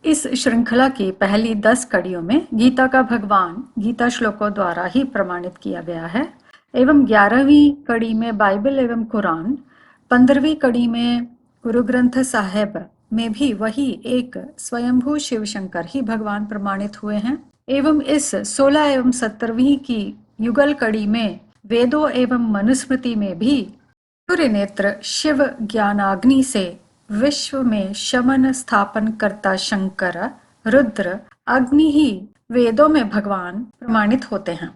इस श्रृंखला की पहली 10 कड़ियों में गीता का भगवान गीता श्लोकों द्वारा ही प्रमाणित किया गया है एवं 11वीं कड़ी में बाइबल एवं कुरान, 15वीं कड़ी में गुरु ग्रंथ साहिब में भी वही एक स्वयंभू शिव शंकर ही भगवान प्रमाणित हुए हैं एवं इस 16 एवं 17वीं की युगल कड़ी में वेदों एवं मनुस्मृति में भी सूर्य नेत्र शिव ज्ञानाग्नि से विश्व में शमन स्थापन करता शंकर रुद्र अग्नि ही वेदों में भगवान प्रमाणित होते हैं।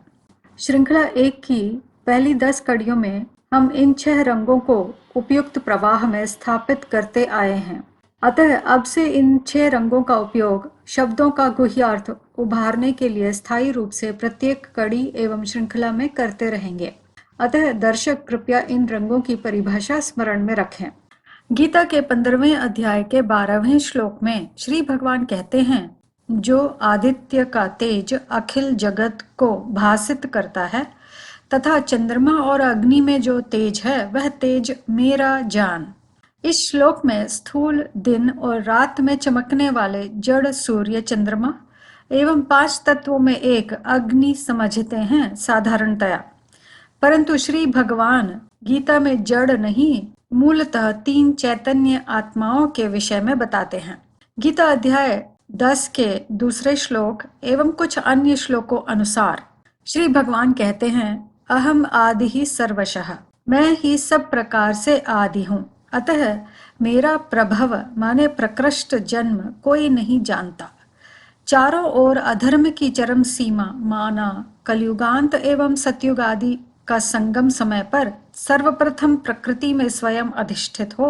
श्रृंखला 1 की पहली 10 कड़ियों में हम इन 6 रंगों को उपयुक्त प्रवाह में स्थापित करते आए हैं। अतः अब से इन 6 रंगों का उपयोग शब्दों का गुह्यार्थ उभारने के लिए स्थायी रूप से प्रत्येक कड़ी एवं श्रृंखला में करते रहेंगे। अतः दर्शक कृपया इन रंगों की परिभाषा स्मरण में रखें। गीता के 15वें अध्याय के 12वें श्लोक में श्री भगवान कहते हैं, जो आदित्य का तेज अखिल जगत को भासित करता है तथा चंद्रमा और अग्नि में जो तेज है वह तेज मेरा जान। इस श्लोक में स्थूल दिन और रात में चमकने वाले जड़ सूर्य चंद्रमा एवं 5 तत्वों में एक अग्नि समझते हैं साधारणतया, परंतु श्री भगवान गीता में जड़ नहीं मूलतः 3 चैतन्य आत्माओं के विषय में बताते हैं। गीता अध्याय 10 के दूसरे श्लोक एवं कुछ अन्य श्लोकों अनुसार श्री भगवान कहते हैं, अहम आदि ही सर्वशः, मैं ही सब प्रकार से आदि हूँ, अतः मेरा प्रभव माने प्रकृष्ट जन्म कोई नहीं जानता। चारों ओर अधर्म की चरम सीमा माना कलयुगांत एवं सतयुग आदि का संगम समय पर सर्वप्रथम प्रकृति में स्वयं अधिष्ठित हो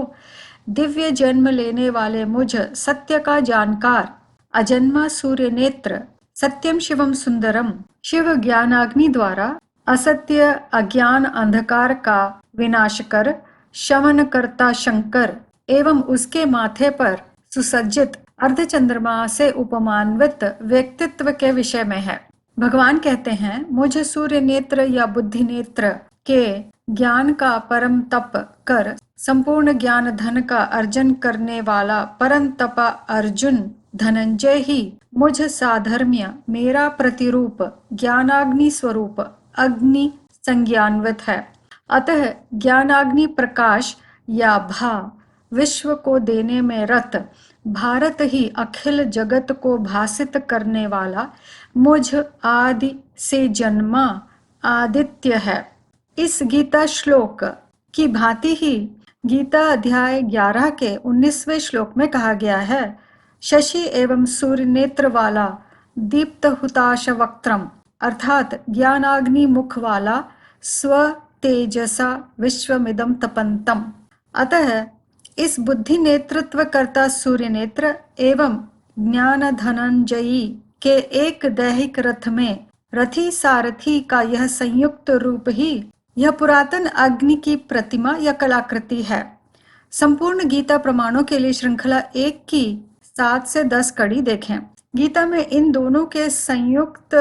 दिव्य जन्म लेने वाले मुझ सत्य का जानकार अजन्मा सूर्य नेत्र सत्यम शिवम सुंदरम शिव ज्ञानाग्नि द्वारा असत्य अज्ञान अंधकार का विनाश कर शमन करता शंकर एवं उसके माथे पर सुसज्जित अर्धचंद्रमा से उपमान्वित व्यक्तित्व के विषय में है। भगवान कहते हैं, मुझे सूर्य नेत्र या बुद्धि नेत्र के ज्ञान का परम तप कर संपूर्ण ज्ञान धन का अर्जन करने वाला परम तपा अर्जुन धनंजय ही मुझ साधर्म्य मेरा प्रतिरूप ज्ञानाग्नि स्वरूप अग्नि संज्ञान्वित है। अतः ज्ञानाग्नि प्रकाश या भा विश्व को देने में रत भारत ही अखिल जगत को भासित करने वाला मुझ आदि से जन्मा आदित्य है। इस गीता श्लोक की भांति ही गीता अध्याय 11 के 19वें श्लोक में कहा गया है, शशि एवं सूर्य नेत्र वाला दीप्त हुताश वक्त्रम अर्थात ज्ञानाग्नि मुख वाला स्व तेजसा विश्वमिदम तपंतम। अतः इस बुद्धि नेतृत्व करता सूर्य नेत्र एवं ज्ञान धनंजयी के एक दैहिक रथ में रथी सारथी का यह संयुक्त रूप ही यह पुरातन अग्नि की प्रतिमा या कलाकृति है। संपूर्ण गीता प्रमाणों के लिए श्रृंखला 1 की 7 से 10 कड़ी देखें। गीता में इन दोनों के संयुक्त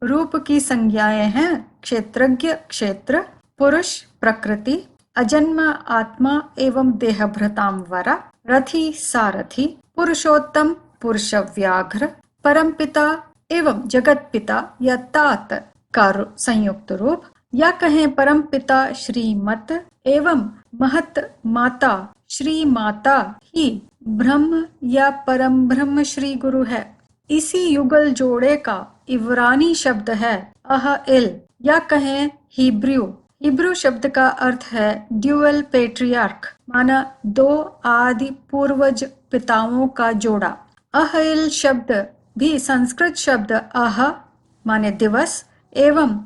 रूप की संज्ञाएं हैं क्षेत्रज्ञ क्षेत्र, पुरुष प्रकृति, अजन्मा आत्मा एवं देहभृताम वरा, रथी सारथी, पुरुषोत्तम पुरुष व्याघ्र, परमपिता एवं जगत पिता या तात का संयुक्त रूप, या कहें परम पिता श्रीमत एवं महत माता श्री माता ही ब्रह्म या परम ब्रह्म श्री गुरु है। इसी युगल जोड़े का इब्रानी शब्द है अह इल, या कहें हिब्रू शब्द का अर्थ है ड्यूअल पेट्रियार्क माना 2 आदि पूर्वज पिताओं का जोड़ा। अहिल शब्द भी संस्कृत शब्द अह माने दिवस एवं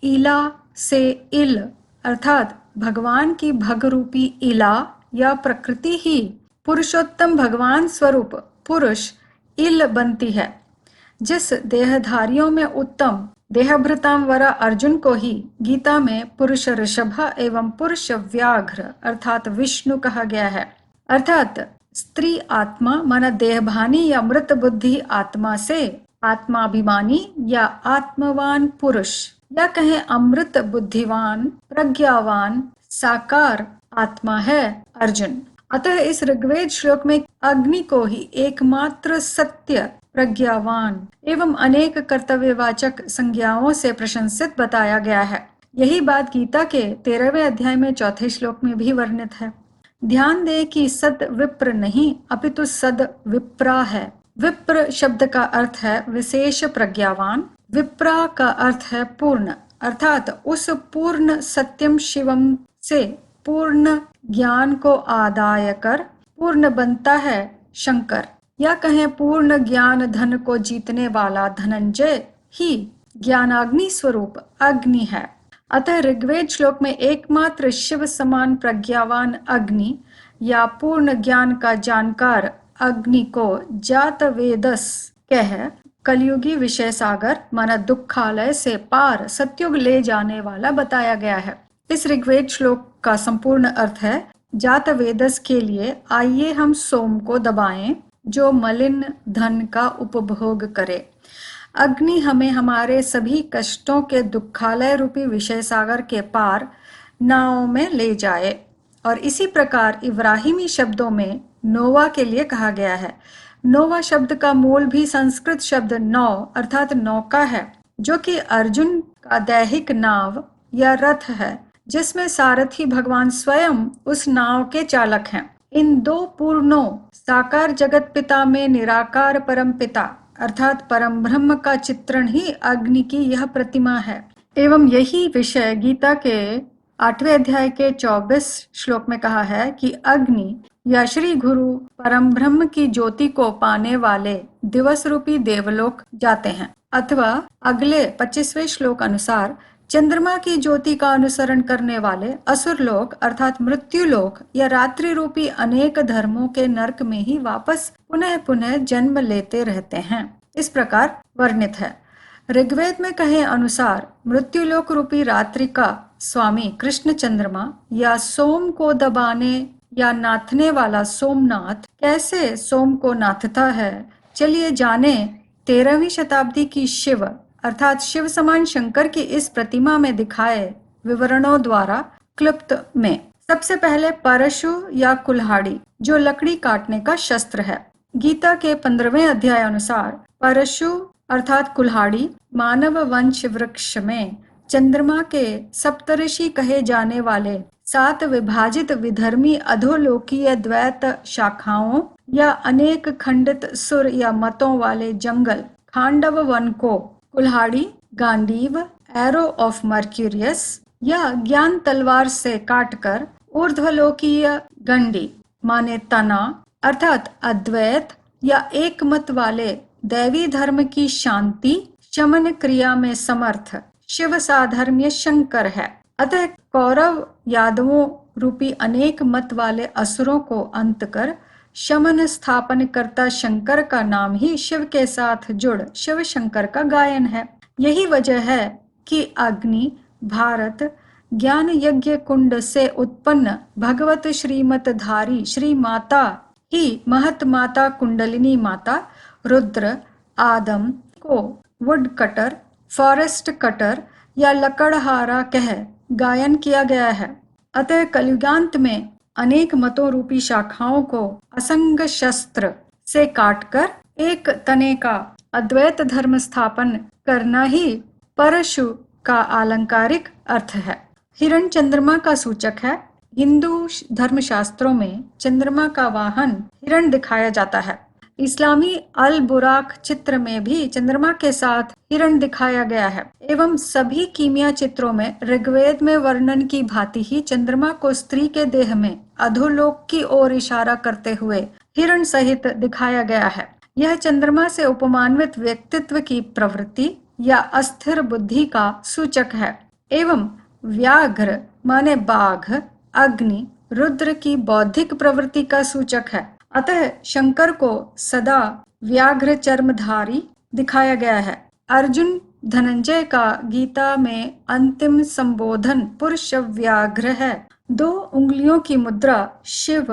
इला से इल अर्थात भगवान की भग रूपी इला या प्रकृति ही पुरुषोत्तम भगवान स्वरूप पुरुष इल बनती है। जिस देहधारियों में उत्तम देहभृताम वरा अर्जुन को ही गीता में पुरुष ऋषभ एवं पुरुष व्याघ्र अर्थात विष्णु कहा गया है। अर्थात स्त्री आत्मा माना देहभानी या मृत बुद्धि आत्मा से आत्माभिमानी या आत्मवान पुरुष, या कहें अमृत बुद्धिवान प्रज्ञावान साकार आत्मा है अर्जुन। अतः इस ऋग्वेद श्लोक में अग्नि को ही एकमात्र सत्य, प्रज्ञावान एवं अनेक कर्तव्यवाचक संज्ञाओं से प्रशंसित बताया गया है। यही बात गीता के 13वें अध्याय में 4थे श्लोक में भी वर्णित है। ध्यान दें कि सद विप्र नहीं अपितु सद विप्रा है। विप्र शब्द का अर्थ है विशेष प्रज्ञावान, विप्रा का अर्थ है पूर्ण, अर्थात उस पूर्ण सत्यम शिवम से पूर्ण ज्ञान को आदाय कर पूर्ण बनता है शंकर, या कहें पूर्ण ज्ञान धन को जीतने वाला धनंजय ही ज्ञानाग्नि स्वरूप अग्नि है। अतः ऋग्वेद श्लोक में एकमात्र शिव समान प्रज्ञावान अग्नि या पूर्ण ज्ञान का जानकार अग्नि को जात वेदस कह कलयुगी विषय सागर माना दुखालय से पार सत्युग ले जाने वाला बताया गया है। इस ऋग्वेद श्लोक का संपूर्ण अर्थ है, जात वेदस के लिए आइए हम सोम को दबाएं जो मलिन धन का उपभोग करे। अग्नि हमें हमारे सभी कष्टों के दुखालय रूपी विषय सागर के पार नाव में ले जाए। और इसी प्रकार इब्राहिमी शब्दों में नोवा के लिए कहा गया है। नोवा शब्द का मूल भी संस्कृत शब्द नौ अर्थात नौका है, जो कि अर्जुन का दैहिक नाव या रथ है, जिसमें सारथी भगवान स्वयं उस नाव के चालक हैं। इन दो पूर्णों साकार जगत पिता में निराकार परम पिता अर्थात परम ब्रह्म का चित्रण ही अग्नि की यह प्रतिमा है। एवं यही विषय गीता के 8वें अध्याय के 24 श्लोक में कहा है कि अग्नि या श्री गुरु परम ब्रह्म की ज्योति को पाने वाले दिवस रूपी देवलोक जाते हैं। अथवा अगले 25वें श्लोक अनुसार चंद्रमा की ज्योति का अनुसरण करने वाले असुर लोक अर्थात मृत्यु लोक या रात्रि रूपी अनेक धर्मों के नरक में ही वापस पुनः पुनः जन्म लेते रहते हैं। इस प्रकार वर्णित है। ऋग्वेद में कहे अनुसार मृत्युलोक रूपी रात्रि का स्वामी कृष्ण चंद्रमा या सोम को दबाने या नाथने वाला सोमनाथ कैसे सोम को नाथता है, चलिए जाने 13वीं शताब्दी की शिव अर्थात शिव समान शंकर की इस प्रतिमा में दिखाए विवरणों द्वारा क्लुप्त में। सबसे पहले परशु या कुल्हाड़ी जो लकड़ी काटने का शस्त्र है। गीता के 15वें अध्याय अनुसार परशु अर्थात कुल्हाड़ी मानव वंश वृक्ष में चंद्रमा के सप्तऋषि कहे जाने वाले 7 विभाजित विधर्मी अधोलोकीय द्वैत शाखाओं या अनेक खंडित सुर या मतों वाले जंगल खांडव वन को कुल्हाड़ी, गांडीव, एरो ऑफ मर्क्यूरियस या ज्ञान तलवार से काटकर ऊर्ध्वलोकीय गंडी माने तना अर्थात अद्वैत या एक मत वाले दैवी धर्म की शांति शमन क्रिया में समर्थ शिव साधर्म्य शंकर है। अतः कौरव यादवों रूपी अनेक मत वाले असुरों को अंत कर शमन स्थापन करता शंकर का नाम ही शिव के साथ जुड़ शिव शंकर का गायन है। यही वजह है कि अग्नि भारत ज्ञान यज्ञ कुंड से उत्पन्न भगवत श्रीमत धारी श्री माता ही महत माता कुंडलिनी माता रुद्र आदम को वुड कटर, फॉरेस्ट कटर या लकड़हारा कह गायन किया गया है। अतः कलयुगांत में अनेक मतों रूपी शाखाओं को असंग शस्त्र से काटकर एक तने का अद्वैत धर्म स्थापन करना ही परशु का आलंकारिक अर्थ है। हिरण चंद्रमा का सूचक है। हिंदू धर्मशास्त्रों में चंद्रमा का वाहन हिरण दिखाया जाता है। इस्लामी अल बुराक चित्र में भी चंद्रमा के साथ हिरण दिखाया गया है। एवं सभी कीमिया चित्रों में ऋग्वेद में वर्णन की भांति ही चंद्रमा को स्त्री के देह में अधोलोक की ओर इशारा करते हुए हिरण सहित दिखाया गया है। यह चंद्रमा से उपमान्वित व्यक्तित्व की प्रवृत्ति या अस्थिर बुद्धि का सूचक है। एवं व्याघ्र माने बाघ, अग्नि, रुद्र की बौद्धिक प्रवृत्ति का सूचक है। अतः शंकर को सदा व्याघ्र चर्मधारी दिखाया गया है। अर्जुन धनंजय का गीता में अंतिम संबोधन पुरुष व्याघ्र है। 2 उंगलियों की मुद्रा शिव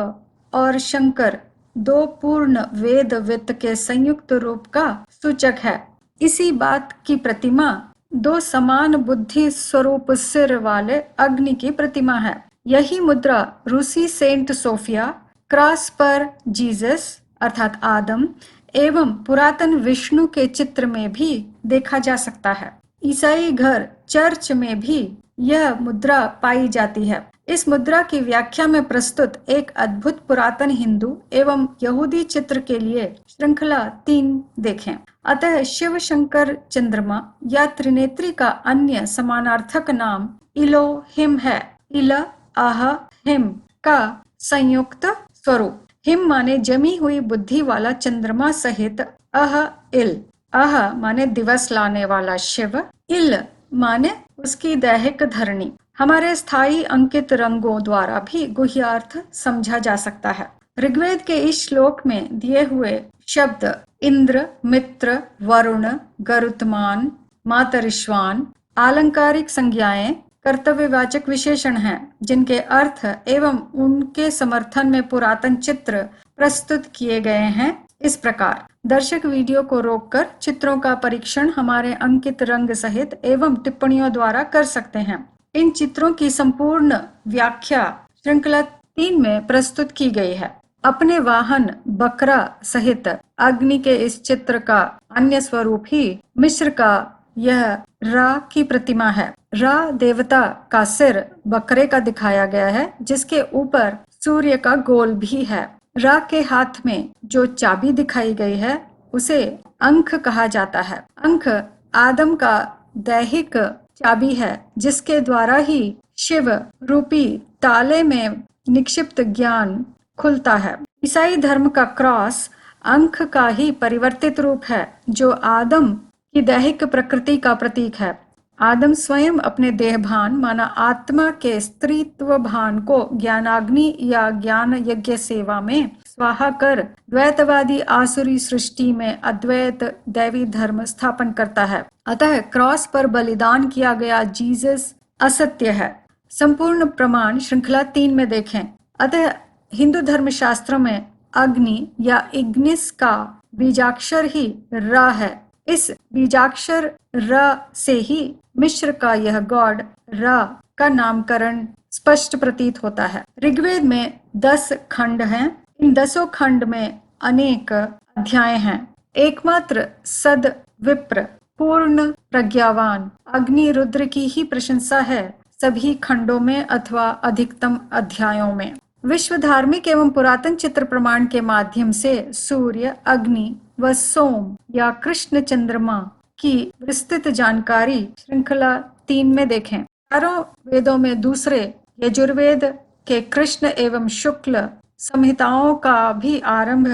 और शंकर 2 पूर्ण वेद वित्त के संयुक्त रूप का सूचक है। इसी बात की प्रतिमा 2 समान बुद्धि स्वरूप सिर वाले अग्नि की प्रतिमा है। यही मुद्रा रूसी सेंट सोफिया, क्रॉस पर जीसस अर्थात आदम एवं पुरातन विष्णु के चित्र में भी देखा जा सकता है। ईसाई घर चर्च में भी यह मुद्रा पाई जाती है। इस मुद्रा की व्याख्या में प्रस्तुत एक अद्भुत पुरातन हिंदू एवं यहूदी चित्र के लिए श्रृंखला 3 देखें। अतः शिव शंकर चंद्रमा या त्रिनेत्री का अन्य समानार्थक नाम इलोहिम है। इल आह हिम का संयुक्त स्वरूप। हिम माने जमी हुई बुद्धि वाला चंद्रमा सहित अह इल। अह माने दिवस लाने वाला शिव, इल माने उसकी दैहिक धरणी। हमारे स्थायी अंकित रंगों द्वारा भी गुह्यार्थ समझा जा सकता है। ऋग्वेद के इस श्लोक में दिए हुए शब्द इंद्र, मित्र, वरुण, गरुत्मान, मातरिश्वान आलंकारिक संज्ञाएं कर्तव्यवाचक विशेषण हैं, जिनके अर्थ एवं उनके समर्थन में पुरातन चित्र प्रस्तुत किए गए हैं इस प्रकार। दर्शक वीडियो को रोककर चित्रों का परीक्षण हमारे अंकित रंग सहित एवं टिप्पणियों द्वारा कर सकते हैं। इन चित्रों की संपूर्ण व्याख्या श्रृंखला 3 में प्रस्तुत की गई है। अपने वाहन बकरा सहित अग्नि के इस चित्र का अन्य स्वरूप ही मिस्र का यह रा की प्रतिमा है। रा देवता का सिर बकरे का दिखाया गया है, जिसके ऊपर सूर्य का गोल भी है। रा के हाथ में जो चाबी दिखाई गई है उसे अंक कहा जाता है। अंक आदम का दैहिक चाबी है, जिसके द्वारा ही शिव रूपी ताले में निक्षिप्त ज्ञान खुलता है। ईसाई धर्म का क्रॉस अंक का ही परिवर्तित रूप है, जो आदम की दैहिक प्रकृति का प्रतीक है। आदम स्वयं अपने देह भान माना आत्मा के स्त्रीत्व भान को ज्ञानाग्नि या ज्ञान यज्ञ सेवा में स्वाहा कर द्वैतवादी आसुरी सृष्टि में अद्वैत दैवी धर्म स्थापन करता है। अतः क्रॉस पर बलिदान किया गया जीसस असत्य है। संपूर्ण प्रमाण श्रृंखला 3 में देखें। अतः हिंदू धर्म शास्त्रों में अग्नि या इग्निस का बीजाक्षर ही र है। इस बीजाक्षर र से ही मिस्र का यह गॉड र का नामकरण स्पष्ट प्रतीत होता है। ऋग्वेद में 10 खंड हैं। इन 10 खंड में अनेक अध्याय हैं। एकमात्र सद विप्र पूर्ण प्रज्ञावान अग्नि रुद्र की ही प्रशंसा है सभी खंडों में अथवा अधिकतम अध्यायों में। विश्व धार्मिक एवं पुरातन चित्र प्रमाण के माध्यम से सूर्य, अग्नि व सोम या कृष्ण चंद्रमा की विस्तृत जानकारी श्रृंखला 3 में देखें। चारों वेदों में दूसरे यजुर्वेद के कृष्ण एवं शुक्ल संहिताओं का भी आरंभ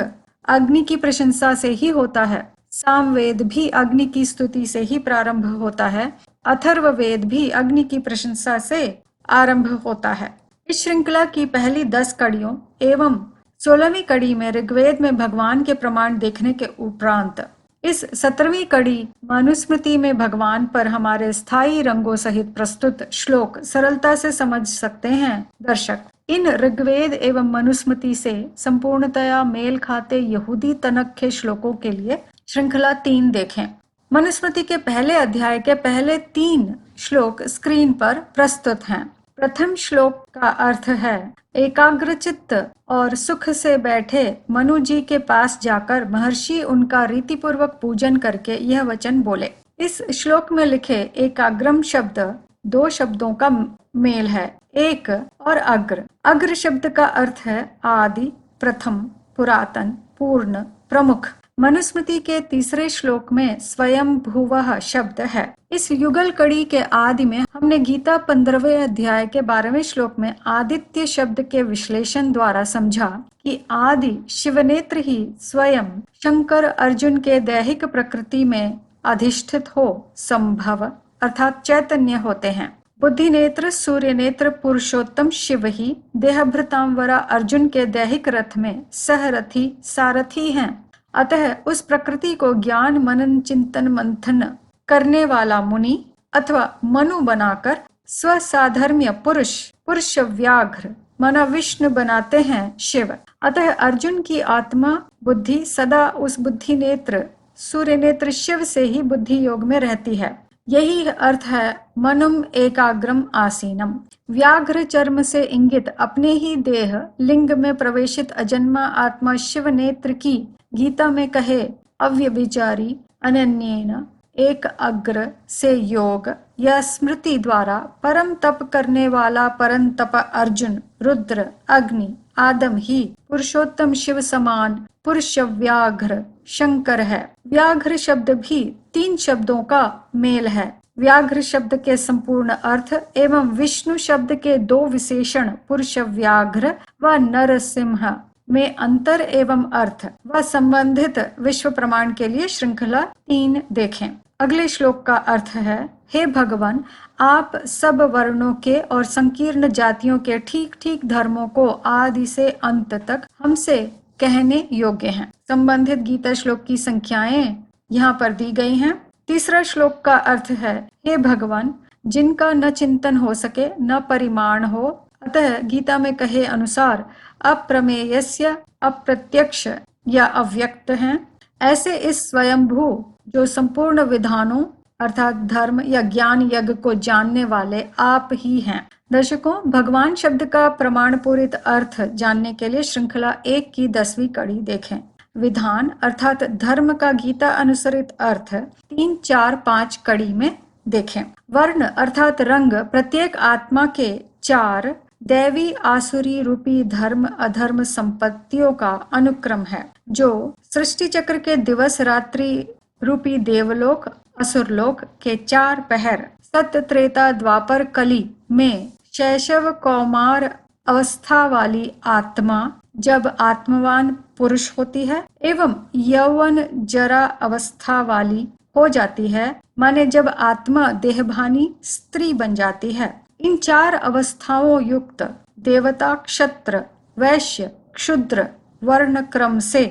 अग्नि की प्रशंसा से ही होता है। सामवेद भी अग्नि की स्तुति से ही प्रारंभ होता है। अथर्ववेद भी अग्नि की प्रशंसा से आरंभ होता है। इस श्रृंखला की पहली 10 कड़ियों एवं 16वीं कड़ी में ऋग्वेद में भगवान के प्रमाण देखने के उपरांत इस 17वीं कड़ी मनुस्मृति में भगवान पर हमारे स्थायी रंगों सहित प्रस्तुत श्लोक सरलता से समझ सकते हैं। दर्शक इन ऋग्वेद एवं मनुस्मृति से संपूर्णतया मेल खाते यहूदी तनक के श्लोकों के लिए श्रृंखला 3 देखें। मनुस्मृति के पहले अध्याय के पहले 3 श्लोक स्क्रीन पर प्रस्तुत हैं। प्रथम श्लोक का अर्थ है, एकाग्रचित्त और सुख से बैठे मनु जी के पास जाकर महर्षि उनका रीतिपूर्वक पूजन करके यह वचन बोले। इस श्लोक में लिखे एकाग्रम शब्द 2 शब्दों का मेल है, एक और अग्र। अग्र शब्द का अर्थ है आदि, प्रथम, पुरातन, पूर्ण, प्रमुख। मनुस्मृति के तीसरे श्लोक में स्वयं भुवः शब्द है। इस युगल कड़ी के आदि में हमने गीता 15वें अध्याय के 12वें श्लोक में आदित्य शब्द के विश्लेषण द्वारा समझा कि आदि शिवनेत्र ही स्वयं शंकर अर्जुन के दैहिक प्रकृति में अधिष्ठित हो संभव अर्थात चैतन्य होते हैं। बुद्धि नेत्र सूर्य नेत्र पुरुषोत्तम शिव ही देहभृतांवरा अर्जुन के दैहिक रथ में सहरथी सारथी हैं। अतः उस प्रकृति को ज्ञान मनन चिंतन मंथन करने वाला मुनि अथवा मनु बनाकर स्वसाधर्म्य पुरुष व्याघ्र माना विष्णु बनाते हैं शिव। अतः अर्जुन की आत्मा बुद्धि सदा उस बुद्धि नेत्र सूर्य नेत्र शिव से ही बुद्धि योग में रहती है। यही अर्थ है मनुम एकाग्रम आसीनम। व्याघ्र चर्म से इंगित अपने ही देह लिंग में प्रवेशित अजन्मा आत्मा शिव नेत्र की गीता में कहे अव्यभिचारी अनन्येन एक अग्र से योग या स्मृति द्वारा परम तप करने वाला परम तप अर्जुन, रुद्र, अग्नि, आदम ही पुरुषोत्तम शिव समान पुरुष व्याघ्र शंकर है। व्याघ्र शब्द भी 3 शब्दों का मेल है। व्याघ्र शब्द के संपूर्ण अर्थ एवं विष्णु शब्द के 2 विशेषण पुरुष व्याघ्र व नरसिंह में अंतर एवं अर्थ व संबंधित विश्व प्रमाण के लिए श्रृंखला 3 देखें। अगले श्लोक का अर्थ है, हे भगवान, आप सब वर्णों के और संकीर्ण जातियों के ठीक ठीक धर्मों को आदि से अंत तक हमसे कहने योग्य हैं। संबंधित गीता श्लोक की संख्याएं यहाँ पर दी गई हैं। तीसरा श्लोक का अर्थ है, हे भगवान, जिनका न चिंतन हो सके न परिमाण हो, अतः गीता में कहे अनुसार अप्रमेयस्य अप्रत्यक्ष या अव्यक्त हैं, ऐसे इस स्वयंभू जो संपूर्ण विधानों अर्थात धर्म या ज्ञान यज्ञ को जानने वाले आप ही हैं। दर्शकों, भगवान शब्द का प्रमाण पूरित अर्थ जानने के लिए श्रृंखला 1 की 10वीं कड़ी देखें। विधान अर्थात धर्म का गीता अनुसरित अर्थ 3, 4, 5 कड़ी में देखें। वर्ण अर्थात रंग प्रत्येक आत्मा के 4 दैवी आसुरी रूपी धर्म अधर्म संपत्तियों का अनुक्रम है, जो सृष्टि चक्र के दिवस रात्रि रूपी देवलोक असुरलोक के 4 पहर सत्य त्रेता द्वापर कली में शैशव कौमार अवस्था वाली आत्मा जब आत्मवान पुरुष होती है एवं यौवन जरा अवस्था वाली हो जाती है, माने जब आत्मा देहभानी स्त्री बन जाती है। इन 4 अवस्थाओं युक्त देवता क्षत्र वैश्य क्षुद्र वर्ण क्रम से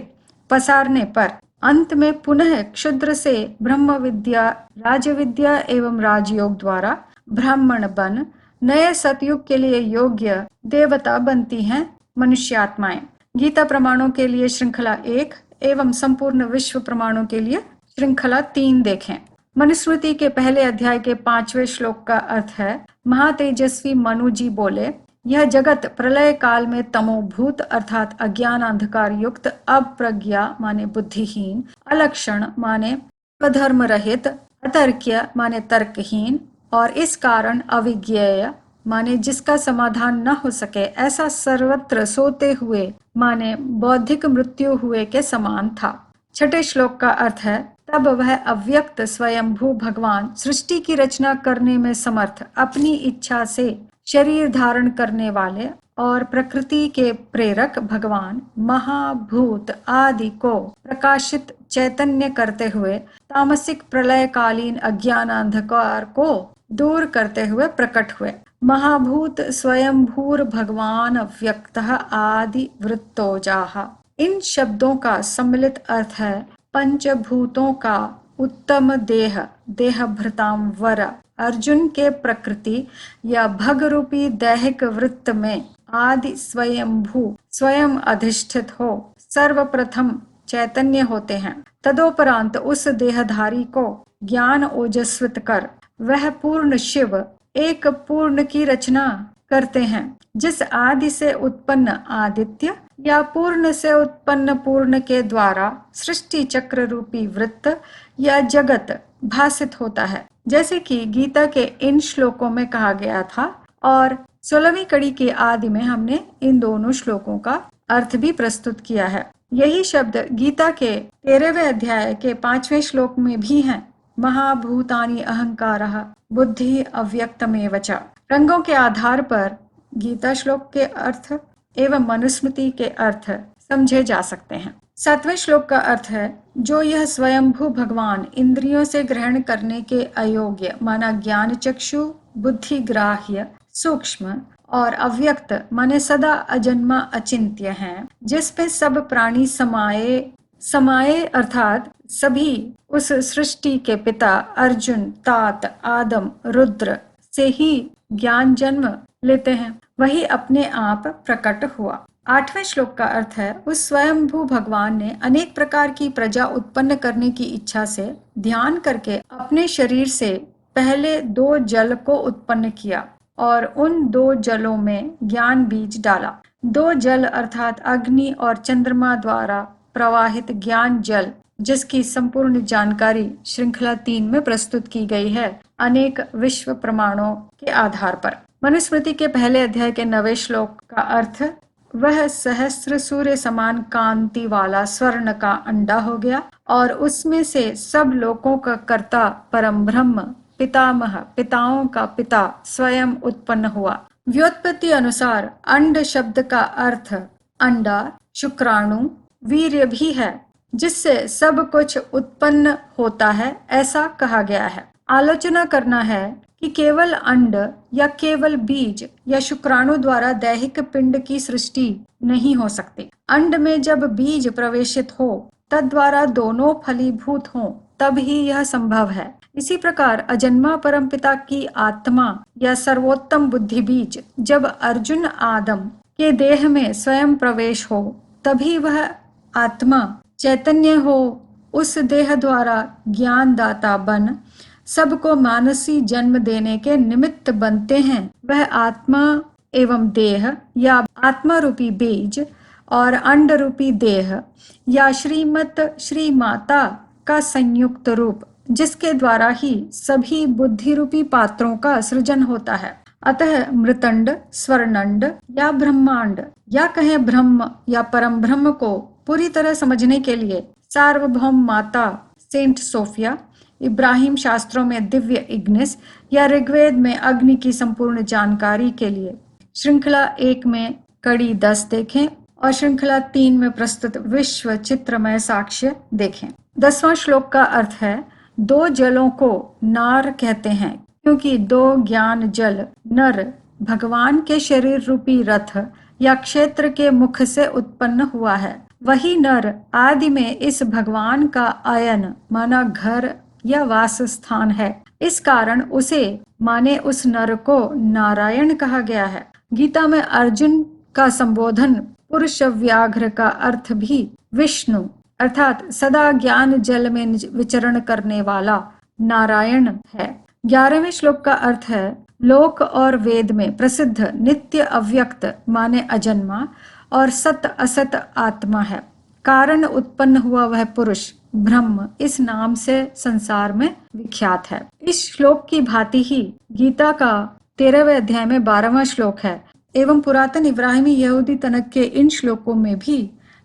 पसारने पर अंत में पुनः क्षुद्र से ब्रह्म विद्या राजविद्या एवं राजयोग द्वारा ब्राह्मण बन नए सतयुग के लिए योग्य देवता बनती हैं मनुष्यात्माएं। गीता प्रमाणों के लिए श्रृंखला 1 एवं संपूर्ण विश्व प्रमाणों के लिए श्रृंखला 3 देखें। मनुस्मृति के पहले अध्याय के 5वें श्लोक का अर्थ है, महातेजस्वी मनु जी बोले, यह जगत प्रलय काल में तमोभूत अर्थात अज्ञान अंधकार युक्त, अप्रज्ञा माने बुद्धिहीन, अलक्षण माने अधर्म रहित, अतर्क्य माने तर्कहीन और इस कारण अविज्ञेय माने जिसका समाधान न हो सके, ऐसा सर्वत्र सोते हुए माने बौद्धिक मृत्यु हुए के समान था। 6ठे श्लोक का अर्थ है, तब वह अव्यक्त स्वयंभू भगवान सृष्टि की रचना करने में समर्थ, अपनी इच्छा से शरीर धारण करने वाले और प्रकृति के प्रेरक भगवान महाभूत आदि को प्रकाशित चैतन्य करते हुए तामसिक प्रलयकालीन अज्ञान अंधकार को दूर करते हुए प्रकट हुए। महाभूत स्वयंभूर भगवान व्यक्तः आदि वृत्तोजाः। इन शब्दों का सम्मिलित अर्थ है पंचभूतों का उत्तम देह, देहभृतां वर अर्जुन के प्रकृति या भग रूपी दैहिक वृत्त में आदि स्वयंभू स्वयं अधिष्ठित हो सर्वप्रथम चैतन्य होते हैं। तदोपरांत उस देहधारी को ज्ञान ओजस्वित कर वह पूर्ण शिव एक पूर्ण की रचना करते हैं, जिस आदि से उत्पन्न आदित्य या पूर्ण से उत्पन्न पूर्ण के द्वारा सृष्टि चक्र रूपी वृत्त या जगत भासित होता है, जैसे कि गीता के इन श्लोकों में कहा गया था। और 16वीं कड़ी के आदि में हमने इन दोनों श्लोकों का अर्थ भी प्रस्तुत किया है। यही शब्द गीता के 13वें अध्याय के 5वें श्लोक में भी हैं। महाभूतानि अहंकारः बुद्धि अव्यक्तमेव च। रंगों के आधार पर गीता श्लोक के अर्थ एवं मनुस्मृति के अर्थ समझे जा सकते हैं। 7वें श्लोक का अर्थ है, जो यह स्वयंभू भगवान इंद्रियों से ग्रहण करने के अयोग्य माना ज्ञान चक्षु बुद्धि ग्राह्य सूक्ष्म और अव्यक्त माने सदा अजन्मा अचिंत्य हैं, जिस पे सब प्राणी समाये अर्थात सभी उस सृष्टि के पिता अर्जुन तात आदम रुद्र से ही ज्ञान जन्म लेते हैं, वही अपने आप प्रकट हुआ। 8वें श्लोक का अर्थ है, उस स्वयंभू भगवान ने अनेक प्रकार की प्रजा उत्पन्न करने की इच्छा से ध्यान करके अपने शरीर से पहले 2 जल को उत्पन्न किया और उन 2 जलों में ज्ञान बीज डाला। 2 जल अर्थात अग्नि और चंद्रमा द्वारा प्रवाहित ज्ञान जल, जिसकी संपूर्ण जानकारी श्रृंखला 3 में प्रस्तुत की गई है अनेक विश्व प्रमाणों के आधार पर। मनुस्मृति के पहले अध्याय के 9वें श्लोक का अर्थ, वह सहस्र सूर्य समान कांति वाला स्वर्ण का अंडा हो गया और उसमें से सब लोकों का कर्ता परम ब्रह्म पितामह पिताओं का पिता स्वयं उत्पन्न हुआ। व्युत्पत्ति अनुसार अंड शब्द का अर्थ अंडा, शुक्राणु, वीर्य भी है, जिससे सब कुछ उत्पन्न होता है, ऐसा कहा गया है। आलोचना करना है कि केवल अंड या केवल बीज या शुक्राणु द्वारा दैहिक पिंड की सृष्टि नहीं हो सकती। अंड में जब बीज प्रवेशित हो तद्वारा दोनों फलीभूत हों, तब ही यह संभव है। इसी प्रकार अजन्मा परमपिता की आत्मा या सर्वोत्तम बुद्धि बीज जब अर्जुन आदम के देह में स्वयं प्रवेश हो, तभी वह आत्मा चैतन्य हो उस देह द्वारा ज्ञानदाता बन सबको मानसी जन्म देने के निमित्त बनते हैं। वह आत्मा एवं देह या आत्मा रूपी बीज और अंड रूपी देह या श्रीमत श्री माता का संयुक्त रूप, जिसके द्वारा ही सभी बुद्धि रूपी पात्रों का सृजन होता है। अतः मृतंड, स्वर्णंड या ब्रह्मांड या कहें ब्रह्म या परम ब्रह्म को पूरी तरह समझने के लिए सार्वभौम माता सेंट सोफिया, इब्राहिम शास्त्रों में दिव्य इग्निस या ऋग्वेद में अग्नि की संपूर्ण जानकारी के लिए श्रृंखला 1 में कड़ी 10 देखें और श्रृंखला 3 में प्रस्तुत विश्व चित्रमय साक्ष्य देखें। 10वां श्लोक का अर्थ है, 2 जलों को नार कहते हैं क्योंकि 2 ज्ञान जल नर भगवान के शरीर रूपी रथ या क्षेत्र के मुख से उत्पन्न हुआ है। वही नर आदि में इस भगवान का आयन माना घर या वास स्थान है। इस कारण उसे माने उस नर को नारायण कहा गया है। गीता में अर्जुन का संबोधन पुरुष व्याघ्र का अर्थ भी विष्णु अर्थात सदा ज्ञान जल में विचरण करने वाला नारायण है। 11वें श्लोक का अर्थ है, लोक और वेद में प्रसिद्ध नित्य अव्यक्त माने अजन्मा और सत असत आत्मा है। कारण उत्पन्न हुआ वह पुरुष ब्रह्म इस नाम से संसार में विख्यात है। इस श्लोक की भांति ही गीता का 13वें अध्याय में 12वां श्लोक है एवं पुरातन इब्राहिमी यहूदी तनक के इन श्लोकों में भी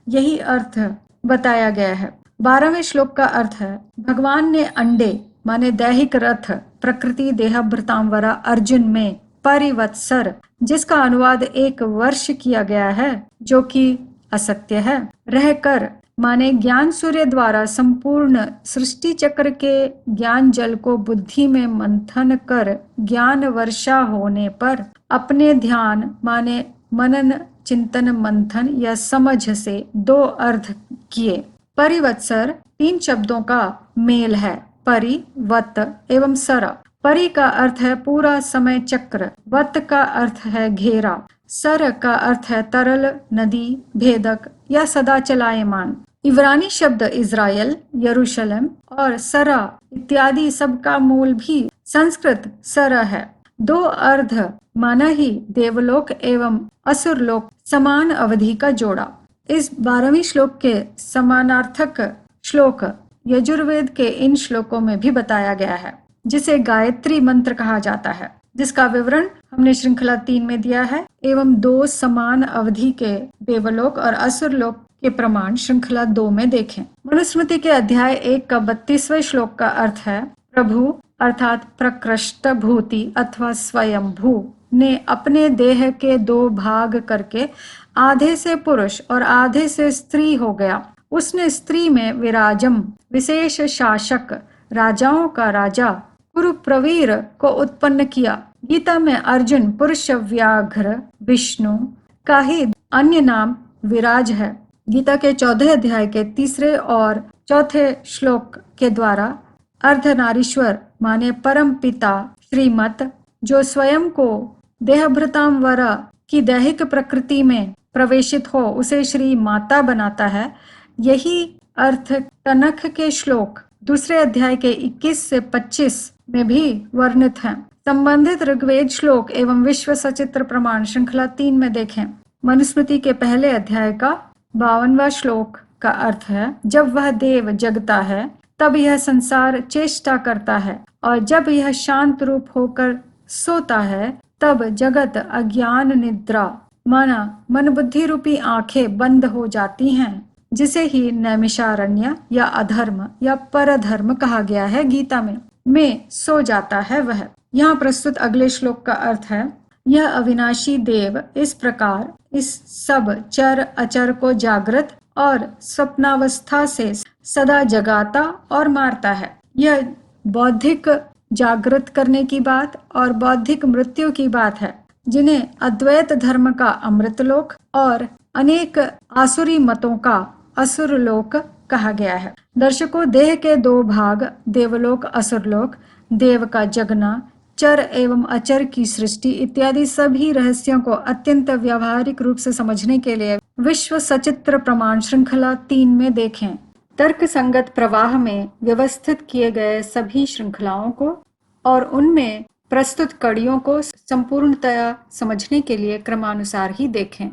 यही अर्थ बताया गया है। 12वें श्लोक का अर्थ है, भगवान ने अंडे माने दैहिक रथ प्रकृति देहभृतांवरा अर्जुन में परिवत्सर, जिसका अनुवाद 1 वर्ष किया गया है जो कि असत्य है, रहकर माने ज्ञान सूर्य द्वारा संपूर्ण सृष्टि चक्र के ज्ञान जल को बुद्धि में मंथन कर ज्ञान वर्षा होने पर अपने ध्यान माने मनन चिंतन मंथन या समझ से 2 अर्थ किए। परिवत्सर 3 शब्दों का मेल है, परि, वत एवं सर। परि का अर्थ है पूरा समय चक्र, वत का अर्थ है घेरा, सर का अर्थ है तरल, नदी, भेदक या सदा चलायमान। इब्रानी शब्द इज़राइल, यरूशलेम और सरा इत्यादि सबका मूल भी संस्कृत सर है। 2 अर्ध माना ही देवलोक एवं असुरलोक समान अवधि का जोड़ा। इस 12वें श्लोक के समानार्थक श्लोक यजुर्वेद के इन श्लोकों में भी बताया गया है, जिसे गायत्री मंत्र कहा जाता है, जिसका विवरण हमने श्रृंखला 3 में दिया है एवं 2 समान अवधि के देवलोक और असुरलोक के प्रमाण श्रृंखला 2 में देखें। मनुस्मृति के अध्याय 1 का 32वें श्लोक का अर्थ है, प्रभु अर्थात प्रकृष्ट भूति अथवा स्वयंभू ने अपने देह के 2 भाग करके आधे से पुरुष और आधे से स्त्री हो गया। उसने स्त्री में विराजम विशेष शासक राजाओं का राजा कुरुप्रवीर को उत्पन्न किया। गीता में अर्जुन पुरुष व्याघ्र विष्णु का ही अन्य नाम विराज है। गीता के 14 अध्याय के 3 और 4 श्लोक के द्वारा अर्धनारीश्वर माने परम पिता श्रीमत जो स्वयं को देहभृतांवरा की दैहिक प्रकृति में प्रवेशित हो उसे श्री माता बनाता है। यही अर्थ तनख के श्लोक 2 अध्याय के 21 से 25 में भी वर्णित हैं। संबंधित ऋग्वेद श्लोक एवं विश्व सचित्र प्रमाण श्रृंखला 3 में देखें। मनुस्मृति के पहले अध्याय का 52वां श्लोक का अर्थ है, जब वह देव जगता है तब यह संसार चेष्टा करता है, और जब यह शांत रूप होकर सोता है तब जगत अज्ञान निद्रा माना मन बुद्धि रूपी आंखें बंद हो जाती हैं, जिसे ही नैमिषारण्य या अधर्म या परधर्म कहा गया है गीता में सो जाता है वह। यहाँ प्रस्तुत अगले श्लोक का अर्थ है, यह अविनाशी देव इस प्रकार इस सब चर अचर को जागृत और स्वप्नावस्था से सदा जगाता और मारता है। यह बौद्धिक जागृत करने की बात और बौद्धिक मृत्यु की बात है, जिन्हें अद्वैत धर्म का अमृतलोक और अनेक आसुरी मतों का असुरलोक कहा गया है। दर्शकों, देह के दो भाग देवलोक असुरलोक, देव का जगना, चर एवं अचर की सृष्टि इत्यादि सभी रहस्यों को अत्यंत व्यावहारिक रूप से समझने के लिए विश्व सचित्र प्रमाण श्रृंखला 3 में देखें। तर्क संगत प्रवाह में व्यवस्थित किए गए सभी श्रृंखलाओं को और उनमें प्रस्तुत कड़ियों को संपूर्णतया समझने के लिए क्रमानुसार ही देखें।